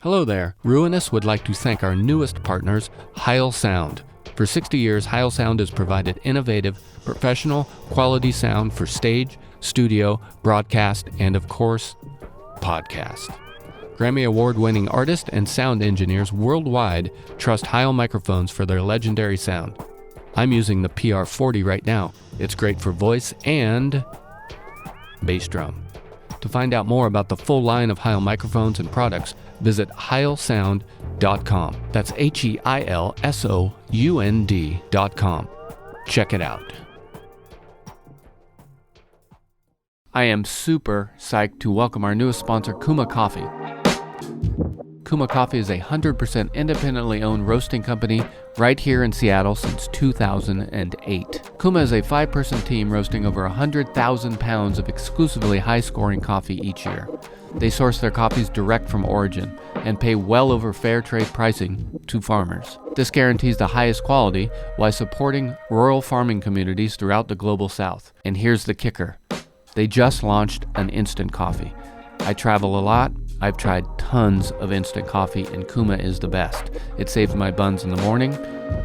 Hello there. Ruinous would like to thank our newest partners, Heil Sound. For 60 years, Heil Sound has provided innovative, professional, quality sound for stage, studio, broadcast, and of course, podcast. Grammy Award-winning artists and sound engineers worldwide trust Heil microphones for their legendary sound. I'm using the PR40 right now. It's great for voice and bass drum. To find out more about the full line of Heil microphones and products, visit heilsound.com. That's HeilSound.com. Check it out. I am super psyched to welcome our newest sponsor, Kuma Coffee. Kuma Coffee is a 100% independently owned roasting company right here in Seattle since 2008. Kuma is a 5-person team roasting over 100,000 pounds of exclusively high-scoring coffee each year. They source their coffees direct from origin and pay well over fair trade pricing to farmers. This guarantees the highest quality while supporting rural farming communities throughout the global south. And here's the kicker. They just launched an instant coffee. I travel a lot. I've tried tons of instant coffee, and Kuma is the best. It saves my buns in the morning,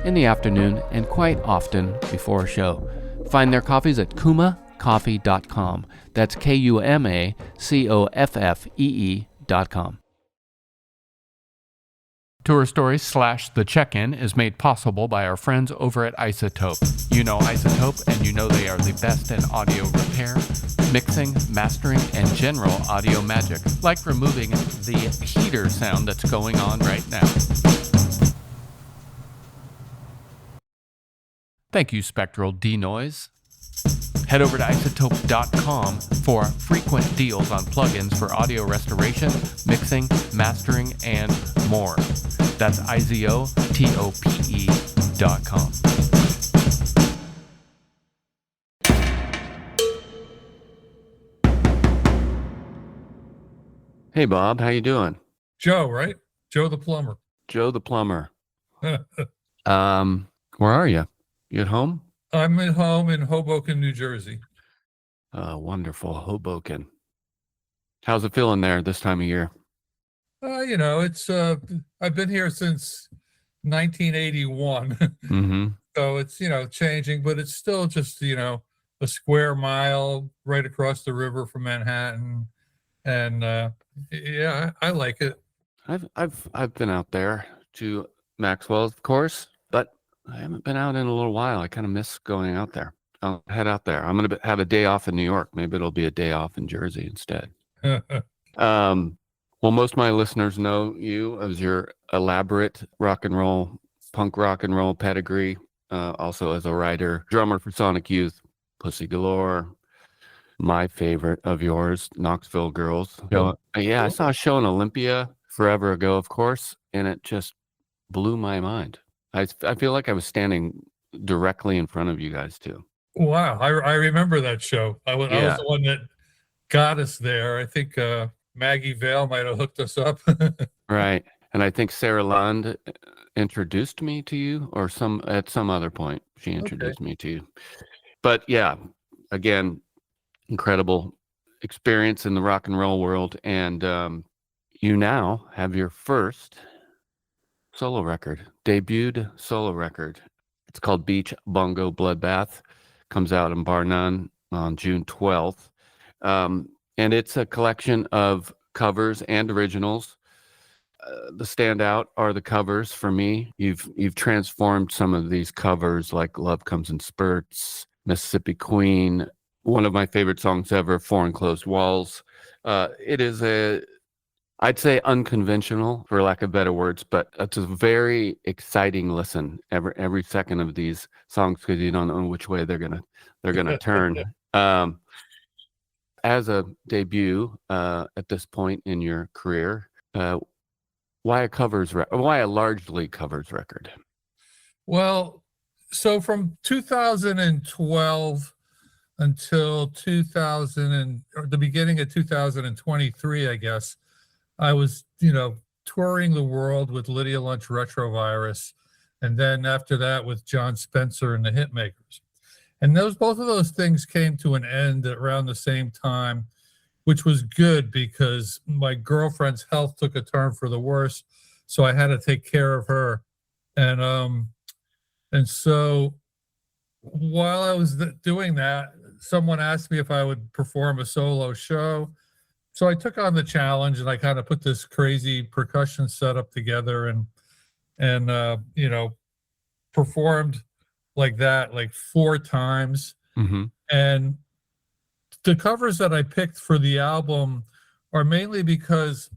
in the afternoon, and quite often before a show. Find their coffees at kumacoffee.com. That's KUMACOFFEE.com. Tour Stories / The Check-In is made possible by our friends over at Isotope. You know Isotope, and you know they are the best in audio repair, mixing, mastering, and general audio magic, like removing the heater sound that's going on right now. Thank you, Spectral Denoise. Head over to isotope.com for frequent deals on plugins for audio restoration, mixing, mastering, and more. That's izotope.com. Hey, Bob, how you doing? Joe, right? Joe the plumber. Joe the plumber. Where are you? You at home? I'm at home in Hoboken, New Jersey. Wonderful. Hoboken. How's it feeling there this time of year? It's I've been here since 1981. Mm-hmm. So it's, changing, but it's still just, a square mile right across the river from Manhattan. And I like it. I've been out there to Maxwell, of course, but I haven't been out in a little while. I kind of miss going out there. I'll head out there. I'm going to have a day off in New York. Maybe it'll be a day off in Jersey instead. Well, most of my listeners know you as your elaborate punk rock and roll pedigree. Also as a writer, drummer for Sonic Youth, Pussy Galore. My favorite of yours, Knoxville Girls. I saw a show in Olympia forever ago, of course, and it just blew my mind. I feel like I was standing directly in front of you guys too. Wow, I remember that show. I was the one that got us there. I think Maggie Vale might have hooked us up. Right, and I think Sarah Lund introduced me to you, or at some other point she introduced me to you. But yeah, again, incredible experience in the rock and roll world, and you now have your first debuted solo record. It's called Beach Bongo Bloodbath. Comes out in Bar None on June 12th. And it's a collection of covers and originals. The standout are the covers for me. You've transformed some of these covers, like Love Comes in Spurts, Mississippi Queen, one of my favorite songs ever, Four Enclosed Walls. It is I'd say unconventional, for lack of better words, but it's a very exciting listen every second of these songs, because you don't know which way they're gonna turn. As a debut at this point in your career, why a largely covers record? Well, so from 2012 until the beginning of 2023, I guess, I was, touring the world with Lydia Lunch Retrovirus, and then after that with John Spencer and the Hitmakers. And both of those things came to an end around the same time. which was good because my girlfriend's health took a turn for the worse. So I had to take care of her. And so while I was doing that, someone asked me if I would perform a solo show. So I took on the challenge, and I kind of put this crazy percussion setup together and performed like that, like 4 times. Mm-hmm. And the covers that I picked for the album are mainly because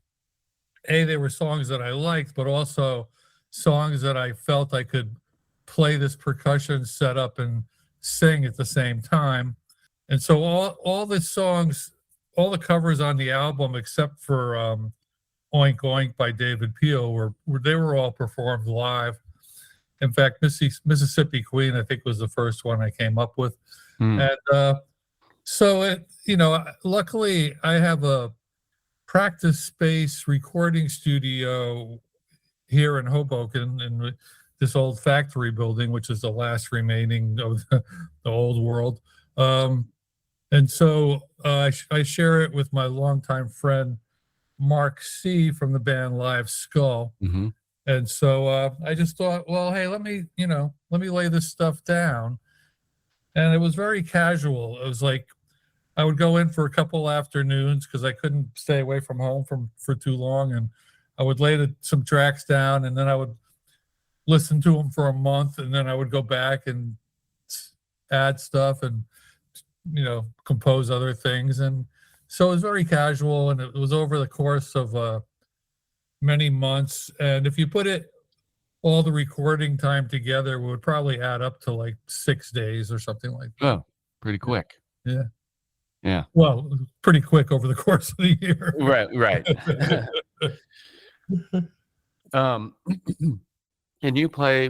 they were songs that I liked, but also songs that I felt I could play this percussion setup and sing at the same time. And so all the songs, all the covers on the album, except for Oink Oink by David Peel, were all performed live. In fact, Mississippi Queen, I think, was the first one I came up with. And so luckily I have a practice space recording studio here in Hoboken in this old factory building, which is the last remaining of the old world. And so I share it with my longtime friend, Mark C. from the band Live Skull. Mm-hmm. And so I just thought, well, hey, let me lay this stuff down. And it was very casual. It was like I would go in for a couple afternoons because I couldn't stay away from home for too long. And I would lay some tracks down, and then I would listen to them for a month, and then I would go back and add stuff and compose other things. And so it was very casual, and it was over the course of many months. And if you put all the recording time together, it would probably add up to like 6 days or something like that. Oh, pretty quick. Yeah. Well, pretty quick over the course of the year. Right. And you play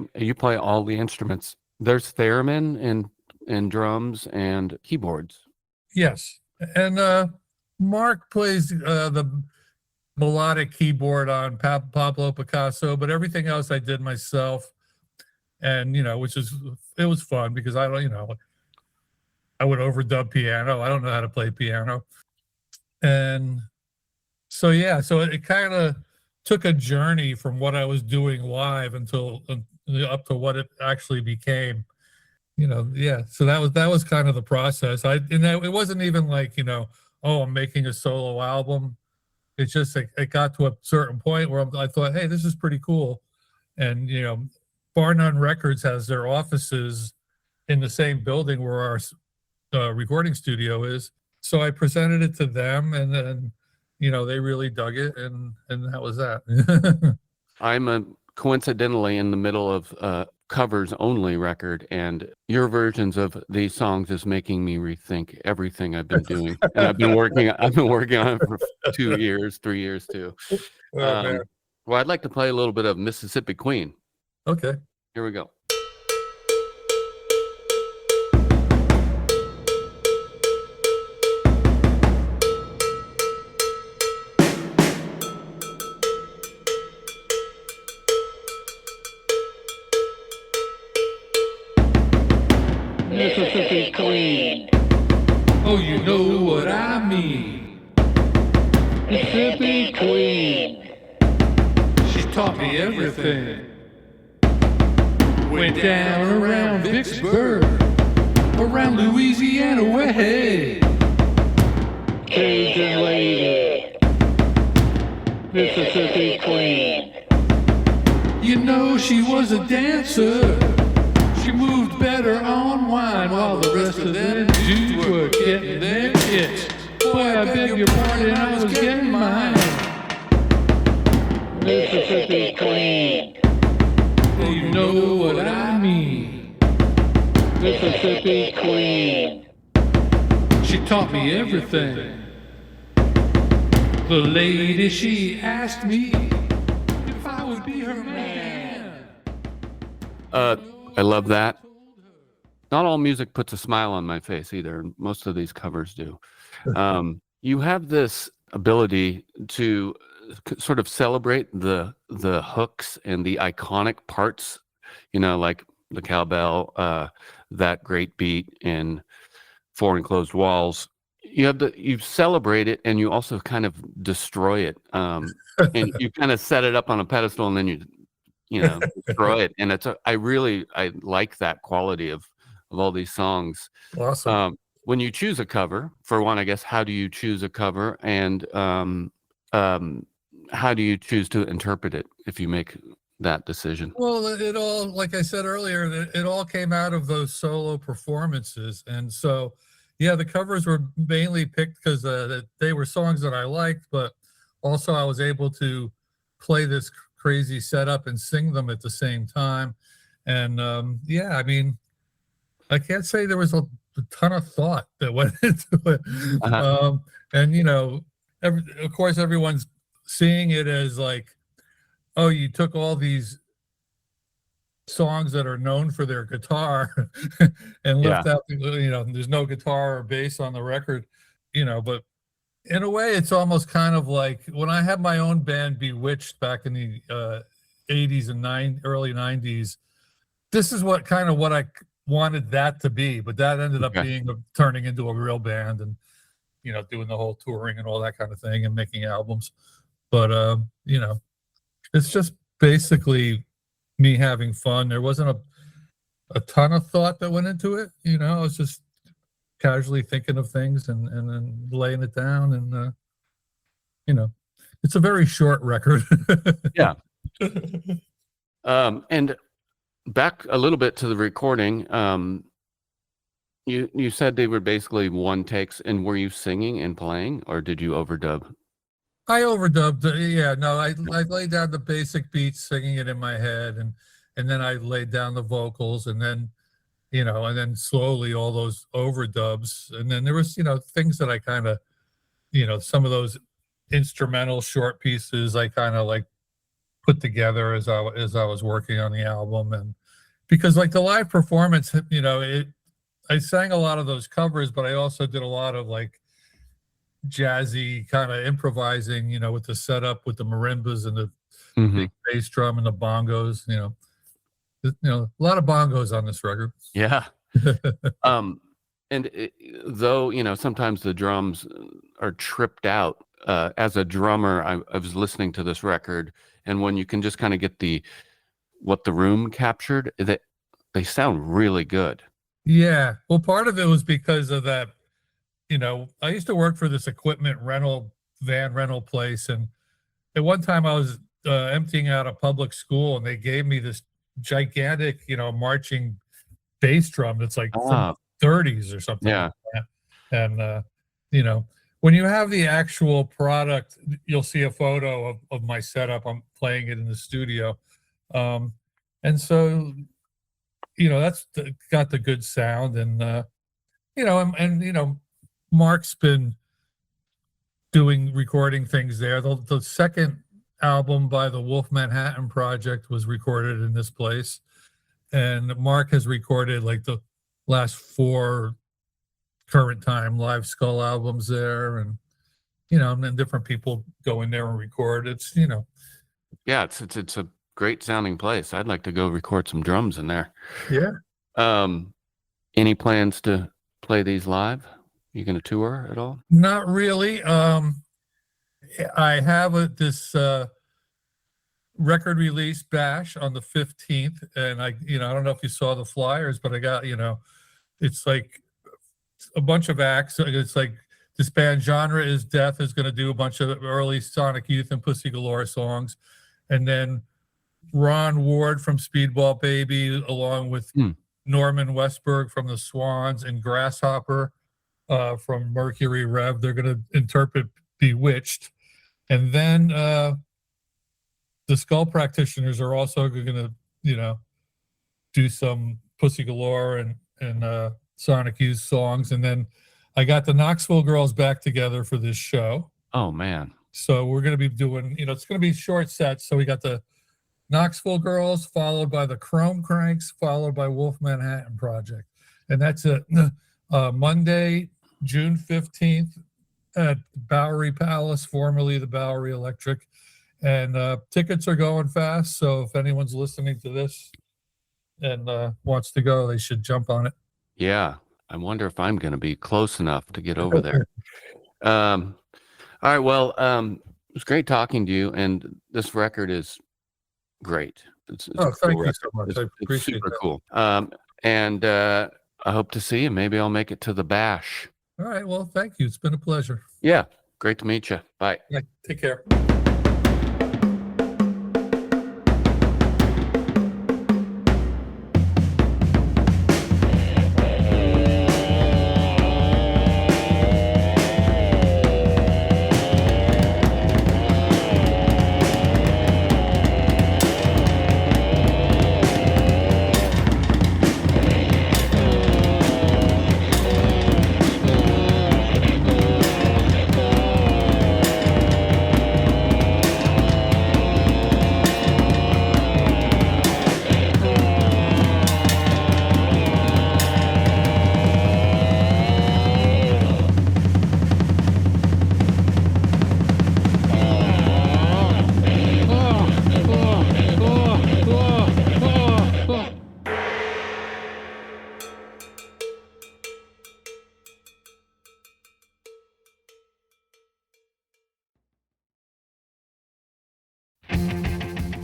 all the instruments. There's theremin and drums and keyboards. Yes. And Mark plays the melodic keyboard on Pablo Picasso, but everything else I did myself. And, it was fun because I would overdub piano. I don't know how to play piano. And so it kind of took a journey from what I was doing live until up to what it actually became. So that was kind of the process. It wasn't even like, I'm making a solo album. It's just it got to a certain point where I thought, hey, this is pretty cool. And, Bar None Records has their offices in the same building where our recording studio is. So I presented it to them, and then, they really dug it, and that was that. I'm coincidentally in the middle of covers only record, and your versions of these songs is making me rethink everything I've been doing. And I've been working on it for 2 years, 3 years too. Well, I'd like to play a little bit of Mississippi Queen. Okay. Here we go. Mississippi Queen. Oh, you know what I mean. Mississippi Queen. She taught me everything. Went down around Vicksburg, around Louisiana way. Cajun lady. Mississippi Queen. She was a dancer. She moved better on wine while the rest of them dudes were getting their kicks. Boy, I beg your pardon, I was getting mine. Mississippi Queen. You know what I mean. Mississippi Queen. She taught me everything. The lady, she asked me if I would be her man. I love that. Not all music puts a smile on my face either. Most of these covers do. You have this ability to sort of celebrate the hooks and the iconic parts, like the cowbell, that great beat in Four Enclosed Walls. you celebrate it, and you also kind of destroy it. And you kind of set it up on a pedestal, and then you know, destroy it. And I like that quality of all these songs. Awesome. When you choose a cover, for one, I guess, how do you choose a cover, and how do you choose to interpret it if you make that decision? Well, it all, like I said earlier, it all came out of those solo performances. And so, yeah, the covers were mainly picked because they were songs that I liked, but also I was able to play this crazy setup and sing them at the same time. And yeah, I mean, I can't say there was a ton of thought that went into it. And, you know, of course, everyone's seeing it as like, oh, you took all these songs that are known for their guitar and left out, you know, there's no guitar or bass on the record, you know, but in a way, it's almost kind of like when I had my own band Bewitched back in the 80s and early 90s, this is what I wanted that to be, but that ended up turning into a real band and, you know, doing the whole touring and all that kind of thing and making albums. But, you know, it's just basically me having fun. There wasn't a ton of thought that went into it. You know, I was just casually thinking of things and then laying it down. And, you know, it's a very short record. Yeah. And back a little bit to the recording, you said they were basically one takes, and were you singing and playing, or did you overdub? I overdubbed. Yeah, no, I laid down the basic beats, singing it in my head, and then I laid down the vocals, and then, you know, and then slowly all those overdubs, and then there was, you know, things that I kind of, you know, some of those instrumental short pieces I kind of like put together as I was working on the album. And because like the live performance, you know, I sang a lot of those covers, but I also did a lot of like jazzy kind of improvising, you know, with the setup with the marimbas and the big bass drum and the bongos, you know, a lot of bongos on this record. Yeah. And though, you know, sometimes the drums are tripped out, as a drummer, I was listening to this record, and when you can just kind of get what the room captured, that they sound really good. Yeah. Well, part of it was because of that. You know, I used to work for this equipment van rental place. And at one time I was emptying out a public school, and they gave me this gigantic, you know, marching bass drum that's like from the 30s or something. Yeah. Like that. And, you know, when you have the actual product, you'll see a photo of my setup. I'm playing it in the studio. And so, you know, that's got the good sound. And, you know, and, you know, Mark's been recording things there. The second album by the Wolf Manhattan Project was recorded in this place. And Mark has recorded like the last 4 current time Live Skull albums there. And, you know, and then different people go in there and record. It's, you know. Yeah, it's a great sounding place. I'd like to go record some drums in there. Yeah. Any plans to play these live? You going to tour at all? Not really. I have this record release bash on the 15th, and I don't know if you saw the flyers, but I got, you know, it's like a bunch of acts. It's like this band Genre is Death is going to do a bunch of early Sonic Youth and Pussy Galore songs, and then Ron Ward from Speedball Baby, along with Norman Westberg from the Swans and Grasshopper from Mercury Rev. They're going to interpret Bewitched. And then the Skull Practitioners are also going to, you know, do some Pussy Galore and Sonic Youth songs. And then I got the Knoxville girls back together for this show. Oh, man. So we're going to be doing, you know, it's going to be short sets. So we got the Knoxville girls, followed by the Chrome Cranks, followed by Wolf Manhattan Project. And that's it. Monday, June 15th at Bowery Palace, formerly the Bowery Electric. And tickets are going fast. So if anyone's listening to this and wants to go, they should jump on it. Yeah. I wonder if I'm going to be close enough to get over there. All right. Well, it was great talking to you, and this record is great. It's Oh, a cool thank you record. so much. It's, I it's appreciate super that. cool. And I hope to see you. Maybe I'll make it to the bash. All right. Well, thank you. It's been a pleasure. Yeah. Great to meet you. Bye. Yeah, take care.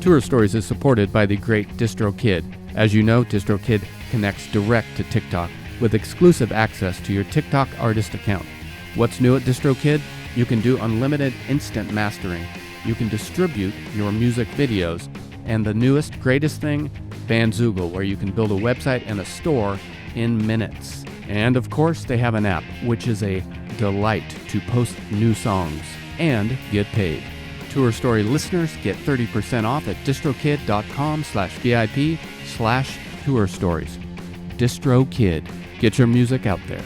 Tour Stories is supported by the great Distrokid. As you know, Distrokid connects direct to TikTok with exclusive access to your TikTok artist account. What's new at Distrokid? You can do unlimited instant mastering. You can distribute your music videos. And the newest, greatest thing, Bandzoogle, where you can build a website and a store in minutes. And of course, they have an app, which is a delight to post new songs and get paid. Tour Story listeners get 30% off at distrokid.com/VIP/tour stories. Distrokid. Get your music out there.